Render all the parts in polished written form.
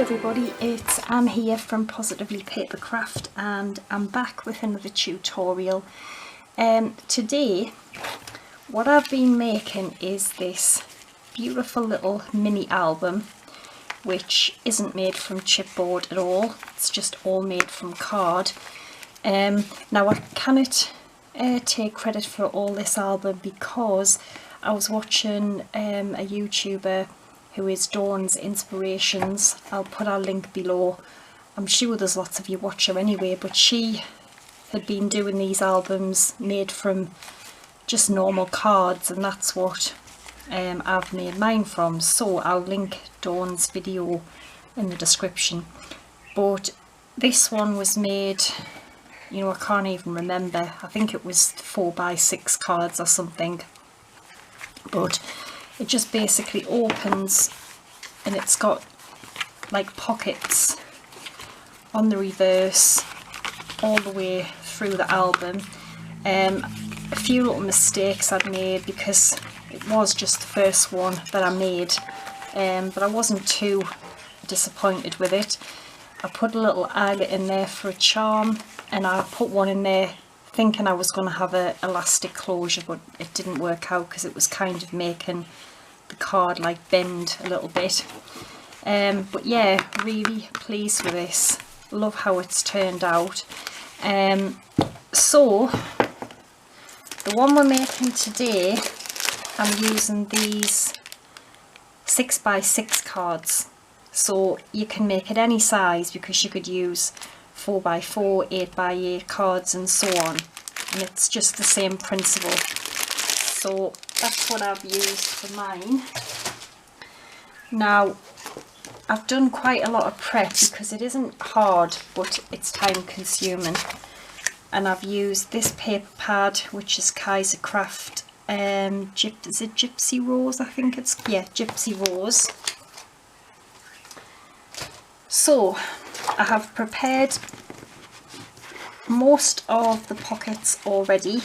everybody, it's Anne here from Positively Papercraft, and I'm back with another tutorial. Today what I've been making is this beautiful little mini album, which isn't made from chipboard at all. It's just all made from card. Now I cannot take credit for all this album because I was watching a YouTuber who is Dawn's Inspirations. I'll put our link below. I'm sure there's lots of you watch her anyway, but she had been doing these albums made from just normal cards, and that's what I've made mine from. So I'll link Dawn's video in the description. But this one was made, you know, I can't even remember. I think it was 4x6 cards or something. But it just basically opens, and it's got like pockets on the reverse all the way through the album. A few little mistakes I'd made because it was just the first one that I made, but I wasn't too disappointed with it. I put a little eyelet in there for a charm, and I put one in there thinking I was going to have an elastic closure, but it didn't work out because it was kind of making the card like bend a little bit. But yeah, really pleased with this. Love how it's turned out. So the one we're making today, I'm using these 6x6 cards. So you can make it any size because you could use 4x4, 8x8 cards and so on, and it's just the same principle. So that's what I've used for mine. Now I've done quite a lot of prep because it isn't hard, but it's time consuming, and I've used this paper pad, which is Alinacraft, is it Gypsy Rose? I think it's, yeah, Gypsy Rose. So I have prepared most of the pockets already,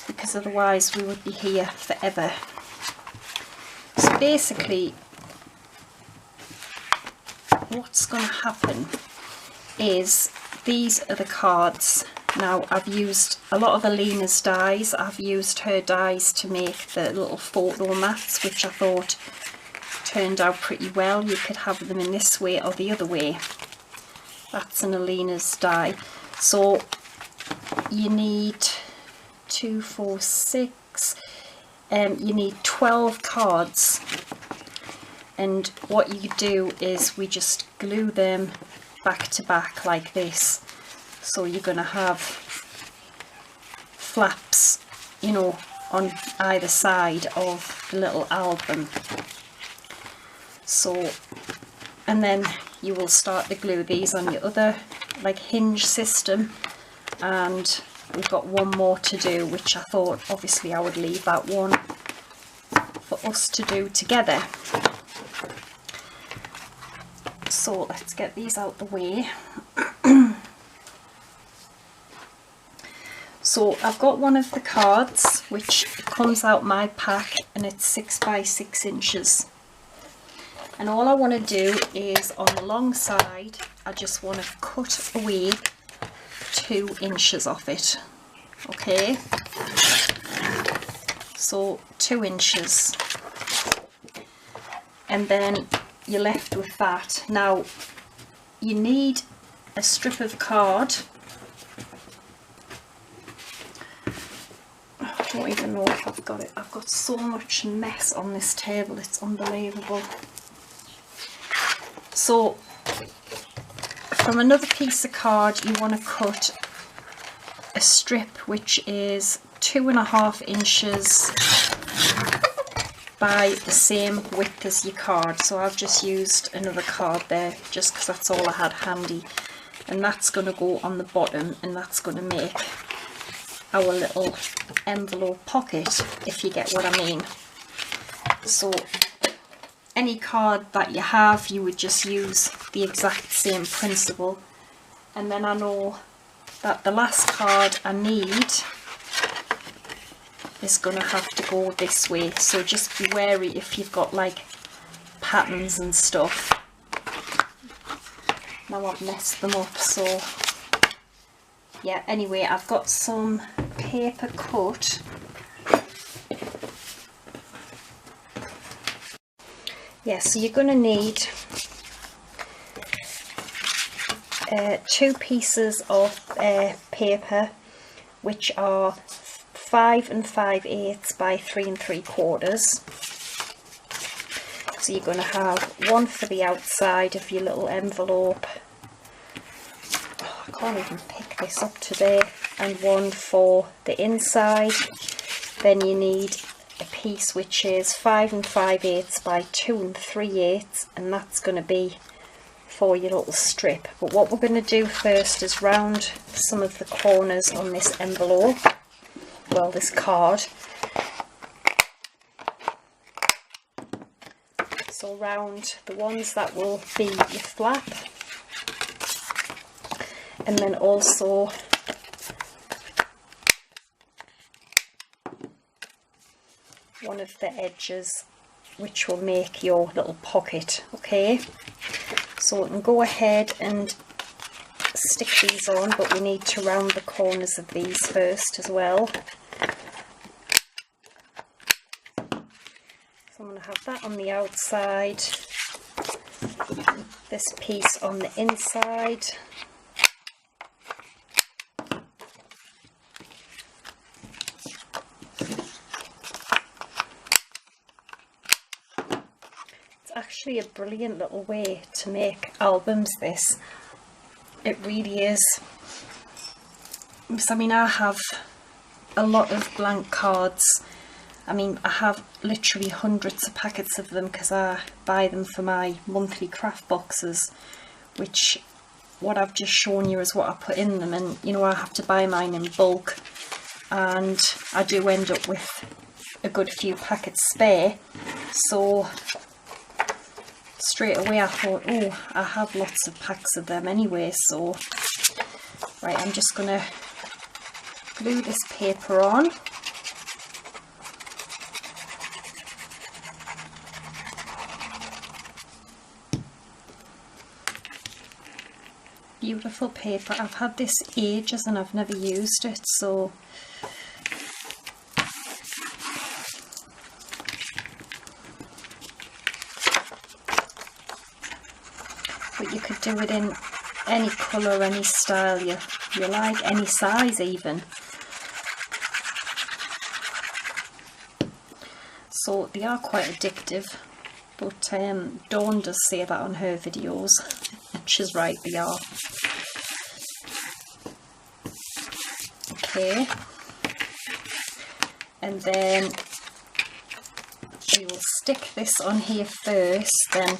because otherwise we would be here forever. So basically what's going to happen is these are the cards. Now I've used a lot of Alina's dies. I've used her dies to make the little photo mats, which I thought turned out pretty well. You could have them in this way or the other way. That's an Alina's die. So you need 2, 4, 6, you need 12 cards, and what you do is we just glue them back to back like this. So you're going to have flaps, you know, on either side of the little album. So, and then you will start to glue these on your other like hinge system, and we've got one more to do, which I thought obviously I would leave that one for us to do together. So let's get these out the way. So I've got one of the cards which comes out my pack, and it's 6x6 inches. And all I want to do is on the long side, I just want to cut away 2 inches off it. Okay, so 2 inches, and then you're left with that. Now you need a strip of card. I don't even know if I've got it. I've got so much mess on this table, it's unbelievable. So from another piece of card you want to cut a strip which is 2.5 inches by the same width as your card. So I've just used another card there just because that's all I had handy, and that's going to go on the bottom, and that's going to make our little envelope pocket, if you get what I mean. So any card that you have, you would just use the exact same principle. And then I know that the last card I need is going to have to go this way, so just be wary if you've got like patterns and stuff. now I've messed them up. So yeah, anyway, I've got some paper cut. Yeah, so you're going to need 2 pieces of paper, which are 5 5/8 by 3 3/4. So you're going to have one for the outside of your little envelope. Oh, I can't even pick this up today. And one for the inside. Then you need a piece which is 5 5/8 by 2 3/8, and that's going to be for your little strip. But what we're going to do first is round some of the corners on this envelope, well, this card. So round the ones that will be your flap, and then also one of the edges which will make your little pocket. Okay, so we can go ahead and stick these on, but we need to round the corners of these first as well. So I'm going to have that on the outside, this piece on the inside. Actually a brilliant little way to make albums, this. It really is. Because I mean, I have a lot of blank cards. I mean, I have literally hundreds of packets of them because I buy them for my monthly craft boxes, which what I've just shown you is what I put in them, and you know, I have to buy mine in bulk, and I do end up with a good few packets spare. So straight away I thought, oh, I have lots of packs of them anyway. So right, I'm just going to glue this paper on. Beautiful paper. I've had this ages and I've never used it, so but you could do it in any colour, any style you like, any size even. So they are quite addictive, but Dawn does say that on her videos, and she's right, they are. Okay, and then we will stick this on here first, then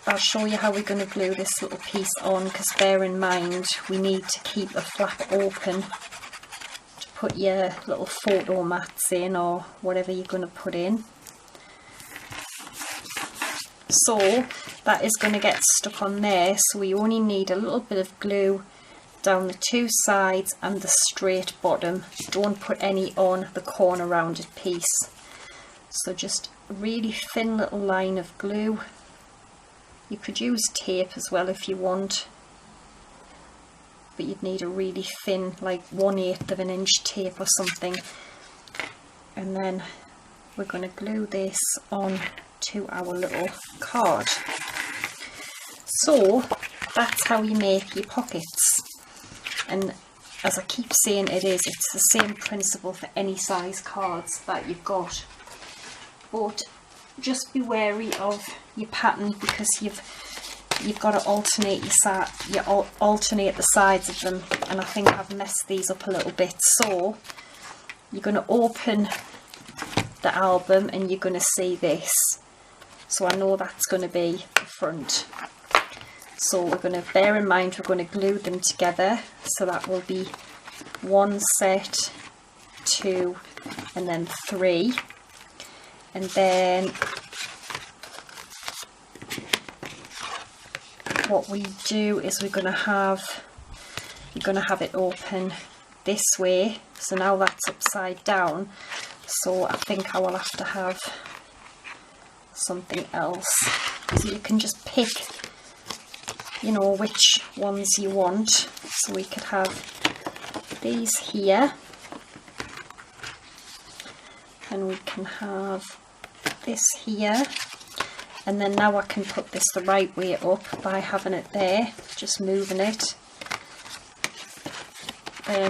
I'll show you how we're going to glue this little piece on, because bear in mind we need to keep a flap open to put your little photo mats in or whatever you're going to put in. So that is going to get stuck on there, so we only need a little bit of glue down the 2 sides and the straight bottom. Don't put any on the corner rounded piece. So just a really thin little line of glue. You could use tape as well if you want, but you'd need a really thin, like 1/8 of an inch tape or something. And then we're going to glue this on to our little card. So that's how you make your pockets. And as I keep saying, it's the same principle for any size cards that you've got. But just be wary of your pattern, because you've got to alternate alternate the sides of them, and I think I've messed these up a little bit. So you're going to open the album and you're going to see this. So I know that's going to be the front. So we're going to bear in mind we're going to glue them together, so that will be 1 set, 2, and then 3. And then what we do is you're going to have it open this way. So now that's upside down, so I think I will have to have something else. So you can just pick you know, which ones you want. So we could have these here, and we can have this here, and then now I can put this the right way up by having it there, just moving it.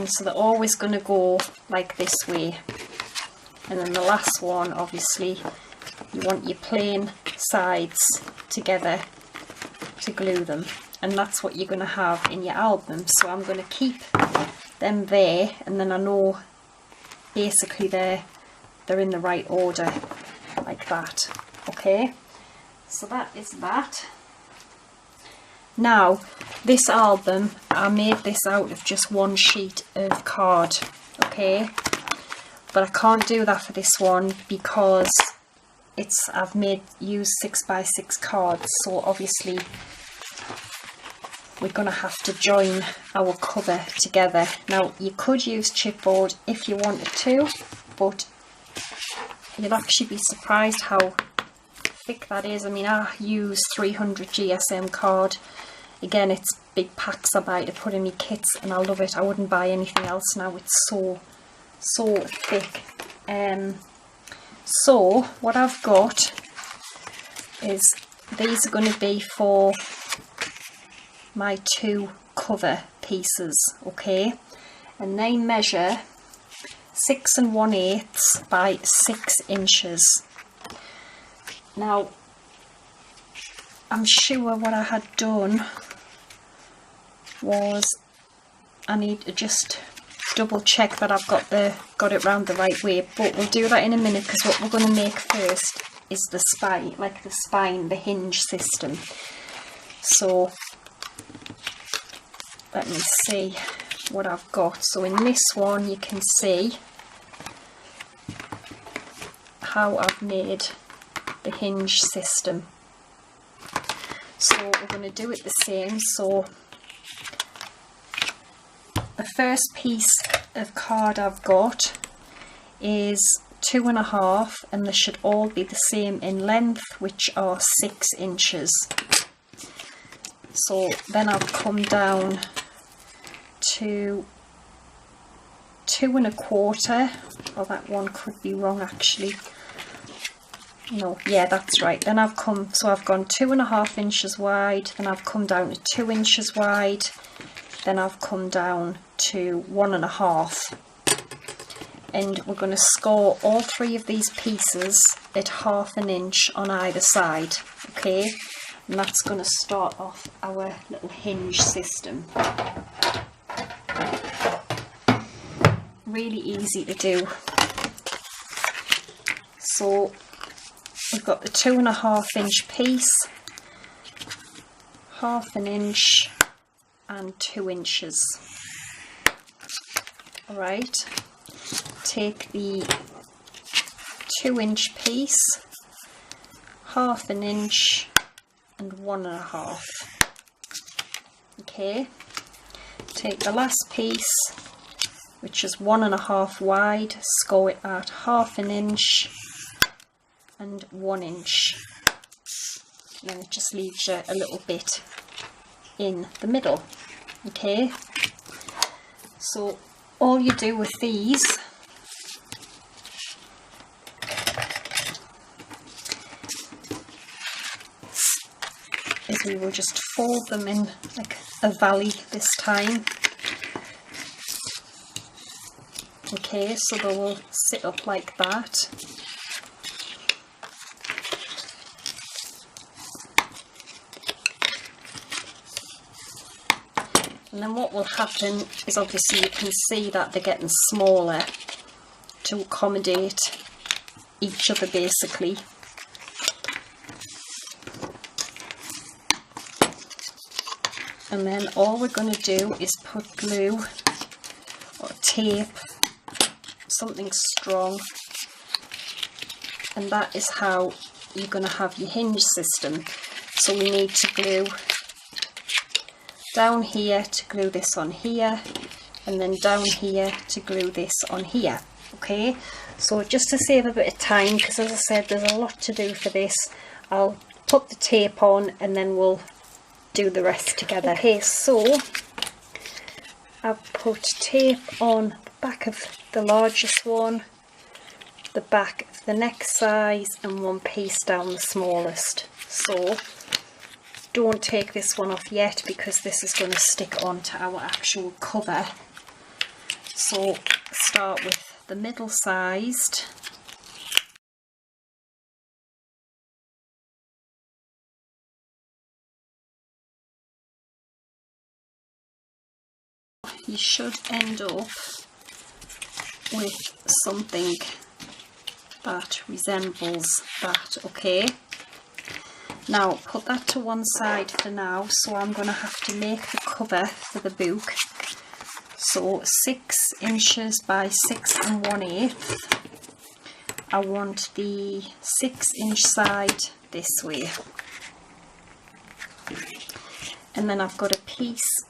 So they're always going to go like this way. And then the last one, obviously, you want your plain sides together to glue them, and that's what you're going to have in your album. So I'm going to keep them there, and then I know basically they're in the right order, like that. Okay, so that is that. Now this album, I made this out of just one sheet of card, okay, but I can't do that for this one because I've used 6x6 cards, so obviously we're going to have to join our cover together. Now you could use chipboard if you wanted to, but you'll actually be surprised how thick that is. I mean, I use 300 GSM card. Again, it's big packs I buy to put in my kits, and I love it. I wouldn't buy anything else now. It's so thick. So what I've got is, these are going to be for my 2 cover pieces, okay, and they measure 6 1/8 by 6 inches. Now I'm sure what I had done was, I need to just double check that I've got it round the right way, but we'll do that in a minute, because what we're going to make first is the spine, the hinge system. So let me see what I've got. So in this one you can see how I've made the hinge system. So we're going to do it the same. So the first piece of card I've got is 2.5, and they should all be the same in length, which are 6 inches. So then I've come down to 2 1/4, or that one could be wrong actually. No, yeah, that's right. Then I've gone 2.5 inches wide, then I've come down to 2 inches wide, then I've come down to 1.5, and we're going to score all 3 of these pieces at 1/2 inch on either side, okay, and that's going to start off our little hinge system. Really easy to do. So we've got the 2.5 inch piece, 1/2 inch and 2 inches. Alright, take the 2 inch piece, 1/2 inch and 1.5. Okay, take the last piece, which is 1.5 wide, score it at 1/2 inch and 1 inch, and then it just leaves you a little bit in the middle. Okay, so all you do with these is we will just fold them in like a valley this time. Okay, so they will sit up like that. And then what will happen is, obviously you can see that they're getting smaller to accommodate each other basically. And then all we're going to do is put glue or tape, something strong, and that is how you're going to have your hinge system. So we need to glue down here to glue this on here, and then down here to glue this on here. Okay, so just to save a bit of time, because as I said, there's a lot to do for this, I'll put the tape on and then we'll do the rest together. Okay, so I've put tape on the back of the largest one, the back of the next size, and one piece down the smallest. So don't take this one off yet because this is going to stick onto our actual cover. So start with the middle sized. You should end up with something that resembles that, okay? Now put that to one side for now, so I'm going to have to make the cover for the book. So 6 inches by 6 1/8. I want the 6-inch side this way. And then I've got a piece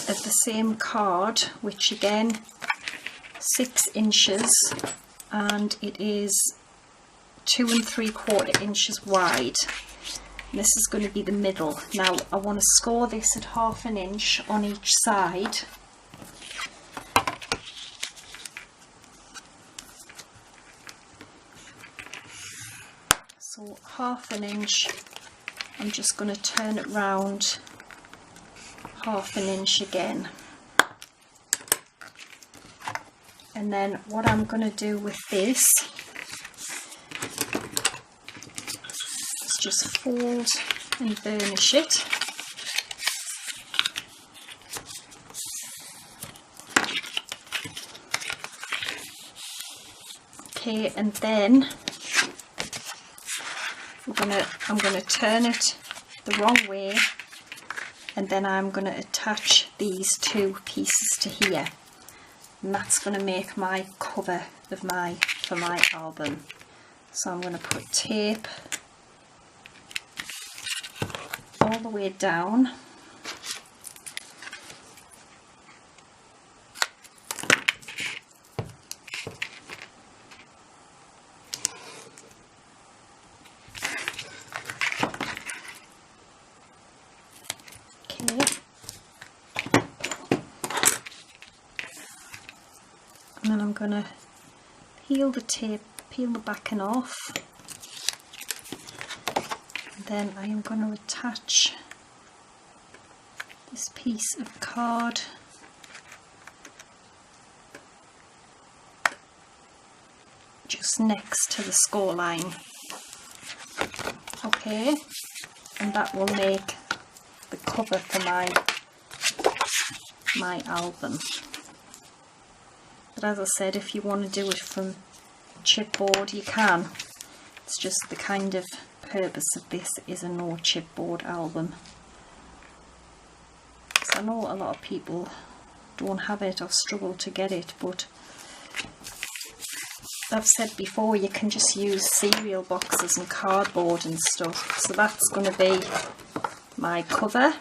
of the same card, which again 6 inches, and it is 2 3/4 inches wide. And this is going to be the middle. Now I want to score this at 1/2 inch on each side. So 1/2 inch, I'm just going to turn it round 1/2 inch again. And then what I'm going to do with this is just fold and burnish it. Okay, and then I'm going to turn it the wrong way, and then I'm going to attach these two pieces to here, and that's going to make my cover of for my album. So I'm going to put tape all the way down. And then I'm going to peel the tape, peel the backing off, and then I am going to attach this piece of card just next to the score line. Okay, and that will make the cover for my album. But as I said, if you want to do it from chipboard, you can. It's just the kind of purpose of this is a no chipboard album. So I know a lot of people don't have it or struggle to get it, but I've said before, you can just use cereal boxes and cardboard and stuff. So that's going to be my cover,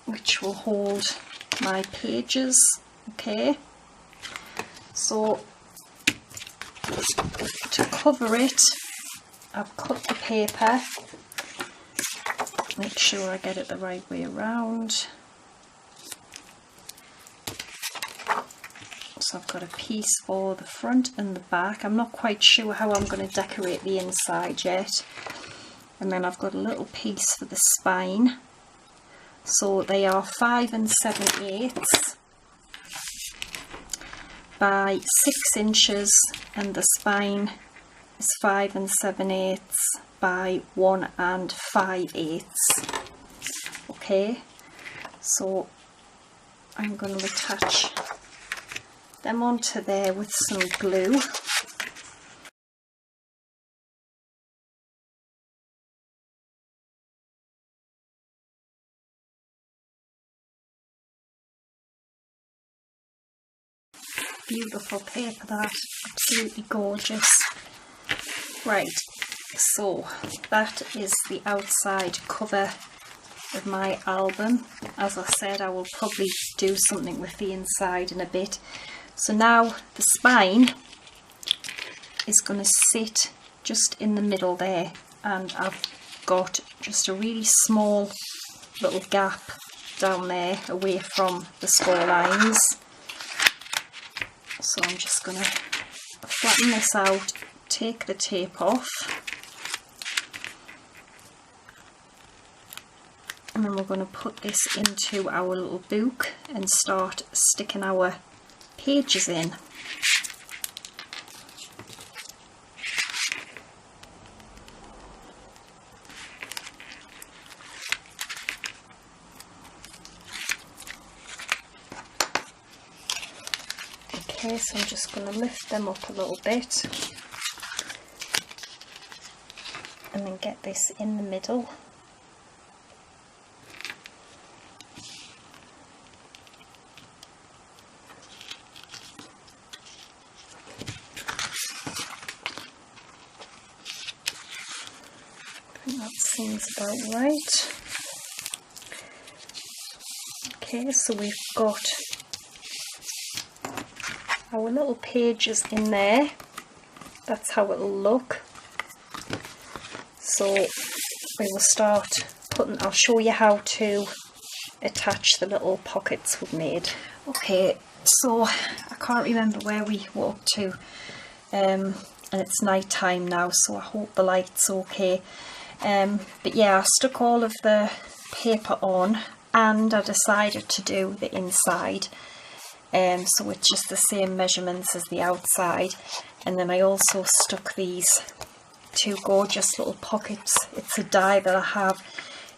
which will hold my pages. Okay, so to cover it, I've cut the paper, make sure I get it the right way around. So I've got a piece for the front and the back. I'm not quite sure how I'm going to decorate the inside yet. And then I've got a little piece for the spine. So they are 5 7/8 by 6 inches, and the spine is 5 7/8 by 1 5/8. Okay, so I'm going to attach them onto there with some glue. Beautiful paper, that, absolutely gorgeous. Right, so that is the outside cover of my album. As I said, I will probably do something with the inside in a bit. So now the spine is going to sit just in the middle there, and I've got just a really small little gap down there away from the score lines. So I'm just going to flatten this out, take the tape off, and then we're going to put this into our little book and start sticking our pages in. Okay, so I'm just going to lift them up a little bit and then get this in the middle. I think that seems about right. Okay, so we've got our little pages in there. That's how it'll look. So we will start putting, I'll show you how to attach the little pockets we've made. Okay, so I can't remember where we were up to, and it's night time now, so I hope the light's okay. But yeah, I stuck all of the paper on and I decided to do the inside. So it's just the same measurements as the outside, and then I also stuck these two gorgeous little pockets. It's a die that I have.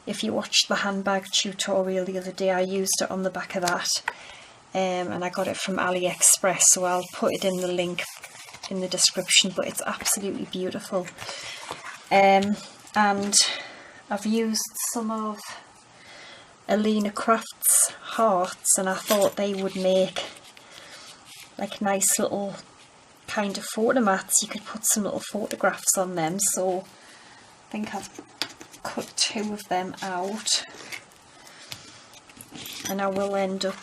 If you watched the handbag tutorial the other day, I used it on the back of that, and I got it from AliExpress, so I'll put it in the link in the description, but it's absolutely beautiful. And I've used some of Alinacraft's hearts, and I thought they would make like nice little kind of photo mats. You could put some little photographs on them, so I think I've cut two of them out, and I will end up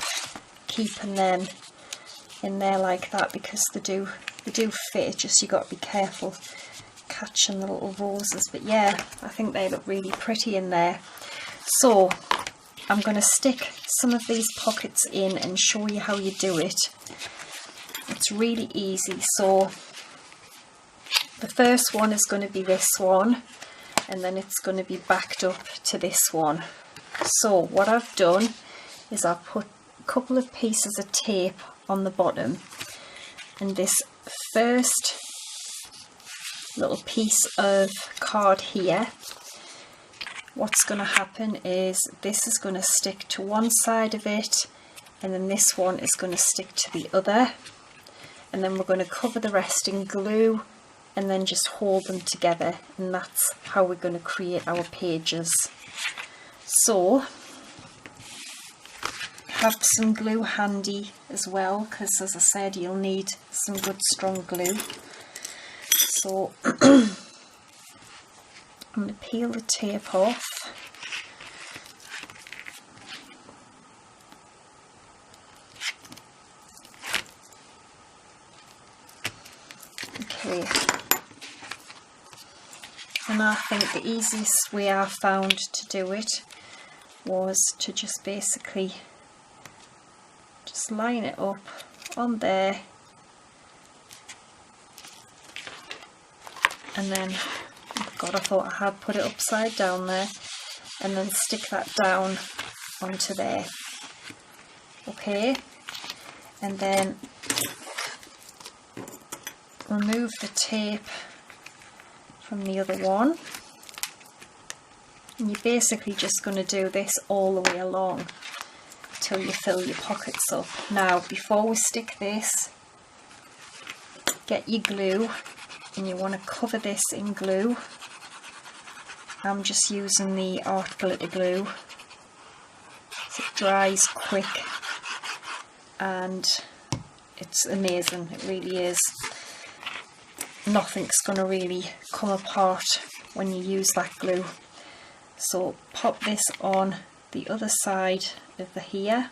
keeping them in there like that because they do fit. Just you got to be careful catching the little roses, but yeah, I think they look really pretty in there. So I'm going to stick some of these pockets in and show you how you do it. It's really easy. So the first one is going to be this one, and then it's going to be backed up to this one. So what I've done is I've put a couple of pieces of tape on the bottom, and this first little piece of card here, what's going to happen is this is going to stick to one side of it, and then this one is going to stick to the other, and then we're going to cover the rest in glue and then just hold them together, and that's how we're going to create our pages. So have some glue handy as well, because as I said, you'll need some good strong glue. So I'm going to peel the tape off. Okay, and I think the easiest way I found to do it was to just basically just line it up on there, and then, oh God, I thought I had put it upside down there, and then stick that down onto there. Okay, and then remove the tape from the other one, and you're basically just going to do this all the way along till you fill your pockets up. Now, before we stick this, get your glue, and you want to cover this in glue. I'm just using the art glitter glue, so it dries quick and it's amazing, it really is. Nothing's going to really come apart when you use that glue. So pop this on the other side of the here,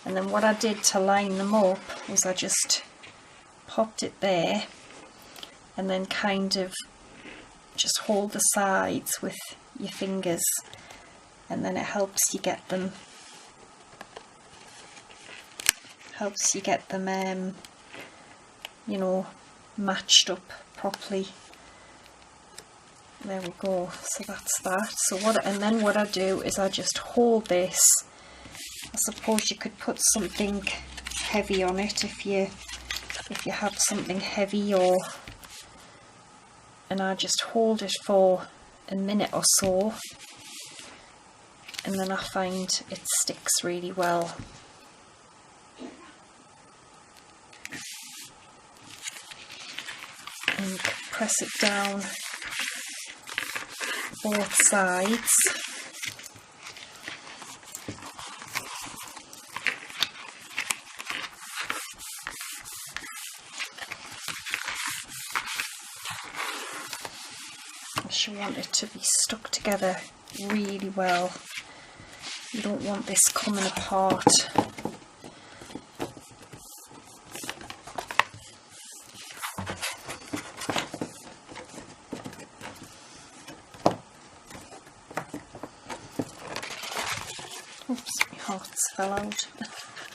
and then what I did to line them up was I just popped it there and then kind of just hold the sides with your fingers, and then it helps you get them you know, matched up properly. There we go. So that's that. So what I do is I just hold this. I suppose you could put something heavy on it if you have something heavy, and I just hold it for a minute or so, and then I find it sticks really well. And press it down both sides. You want it to be stuck together really well. You don't want this coming apart. Oops, my hearts fell out.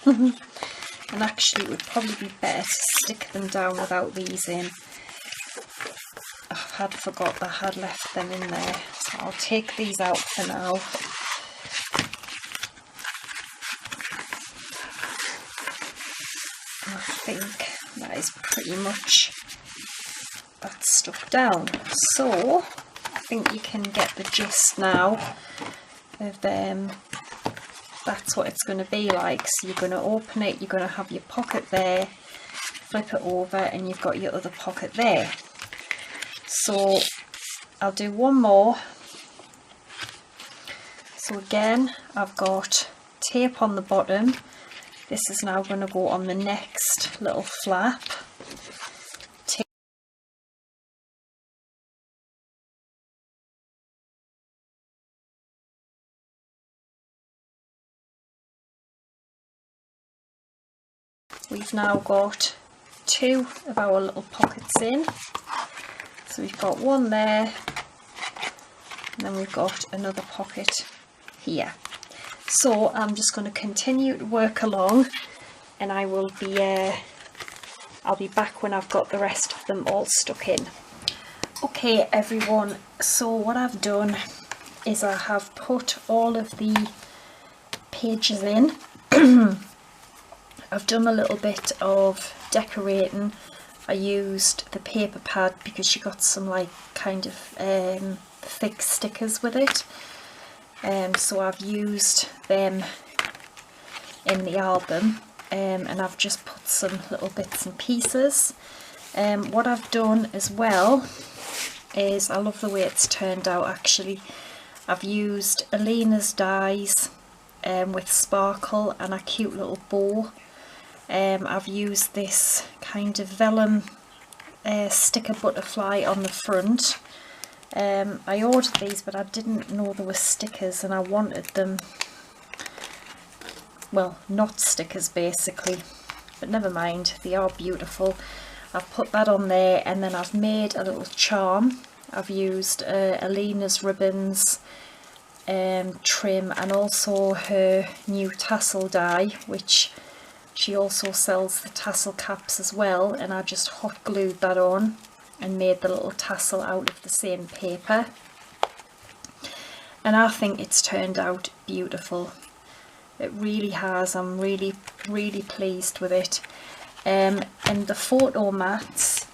And actually it would probably be better to stick them down without these in. I had forgot I had left them in there, so I'll take these out for now. And I think that is pretty much that stuck down. So I think you can get the gist now of that's what it's going to be like. So you're going to open it, you're going to have your pocket there, flip it over, and you've got your other pocket there. So I'll do one more. So again, I've got tape on the bottom. This is now going to go on the next little flap. We've now got two of our little pockets in. So we've got one there, and then we've got another pocket here. So I'm just going to continue to work along, and I'll be back when I've got the rest of them all stuck in. Okay everyone, so what I've done is I have put all of the pages in. I've done a little bit of decorating. I used the paper pad because she got some like kind of thick stickers with it, so I've used them in the album, and I've just put some little bits and pieces. What I've done as well is, I love the way it's turned out actually. I've used Alina's dies with sparkle and a cute little bow. I've used this kind of vellum sticker butterfly on the front. I ordered these, but I didn't know there were stickers, and I wanted them, well, not stickers basically, but never mind, they are beautiful. I've put that on there, and then I've made a little charm. I've used Alina's ribbons trim, and also her new tassel die, which she also sells the tassel caps as well, and I just hot glued that on and made the little tassel out of the same paper, and I think it's turned out beautiful. It really has. I'm really pleased with it. And the photo mats,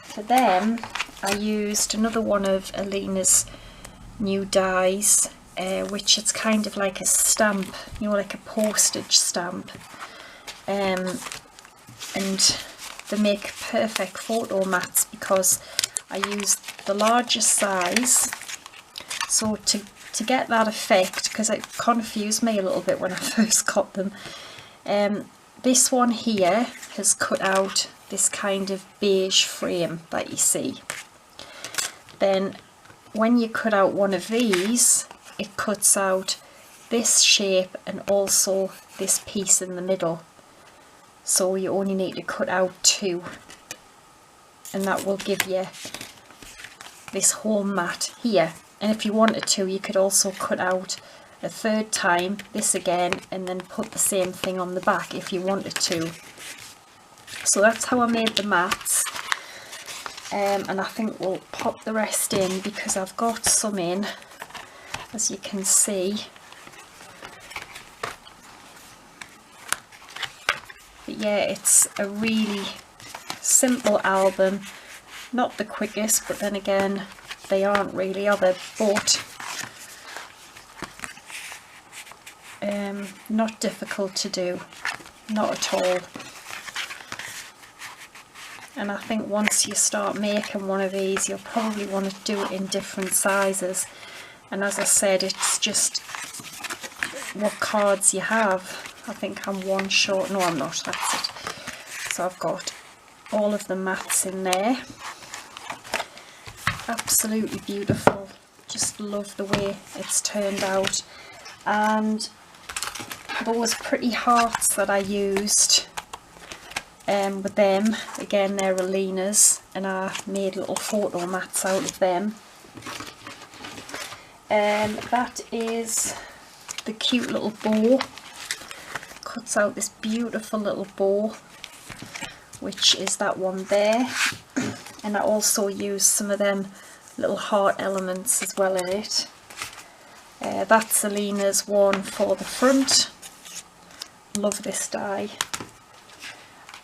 for them I used another one of Alina's new dies, which is kind of like a stamp, you know, like a postage stamp, and they make perfect photo mats because I used the largest size. So to get that effect, because it confused me a little bit when I first got them, this one here has cut out this kind of beige frame that you see. Then when you cut out one of these, it cuts out this shape and also this piece in the middle. So you only need to cut out two, and that will give you this whole mat here, and if you wanted to you could also cut out a third time this again and then put the same thing on the back if you wanted to. So that's how I made the mats, and I think we'll pop the rest in because I've got some in, as you can see. But yeah, it's a really simple album, not the quickest, but then again they aren't really, are they? But not difficult to do, not at all. And I think once you start making one of these, you'll probably want to do it in different sizes. And as I said, it's just what cards you have. I think I'm one short. No, I'm not. That's it. So I've got all of the mats in there. Absolutely beautiful. Just love the way it's turned out. And those pretty hearts that I used, with them, again they're Alina's, and I made little photo mats out of them. That is the cute little bow, cuts out this beautiful little bow, which is that one there, and I also used some of them little heart elements as well in it. That's Alina's one for the front. Love this die.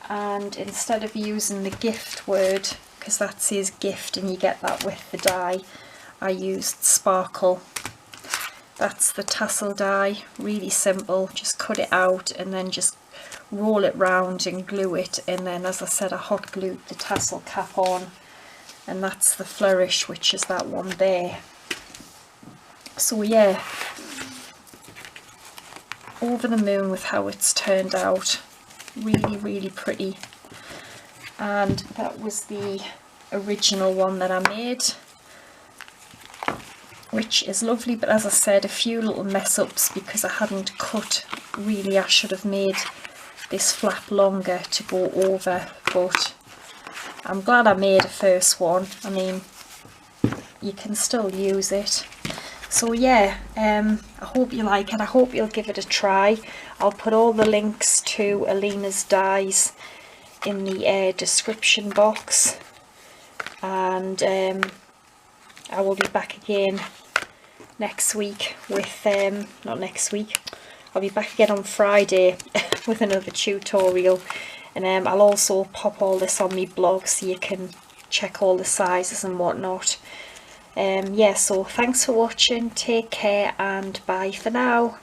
And instead of using the gift word, because that says gift and you get that with the die, I used sparkle. That's the tassel die, really simple, just cut it out and then just roll it round and glue it, and then as I said I hot glued the tassel cap on, and that's the Flourish, which is that one there. So yeah, over the moon with how it's turned out. Really pretty. And that was the original one that I made, which is lovely, but as I said, a few little mess ups because I hadn't cut. Really, I should have made this flap longer to go over, but I'm glad I made a first one. I mean, you can still use it. So yeah, I hope you like it. I hope you'll give it a try. I'll put all the links to Alina's dies in the description box, and I will be back again next week with, not next week, I'll be back again on Friday with another tutorial, and I'll also pop all this on my blog so you can check all the sizes and whatnot. Yeah, so thanks for watching, take care, and bye for now.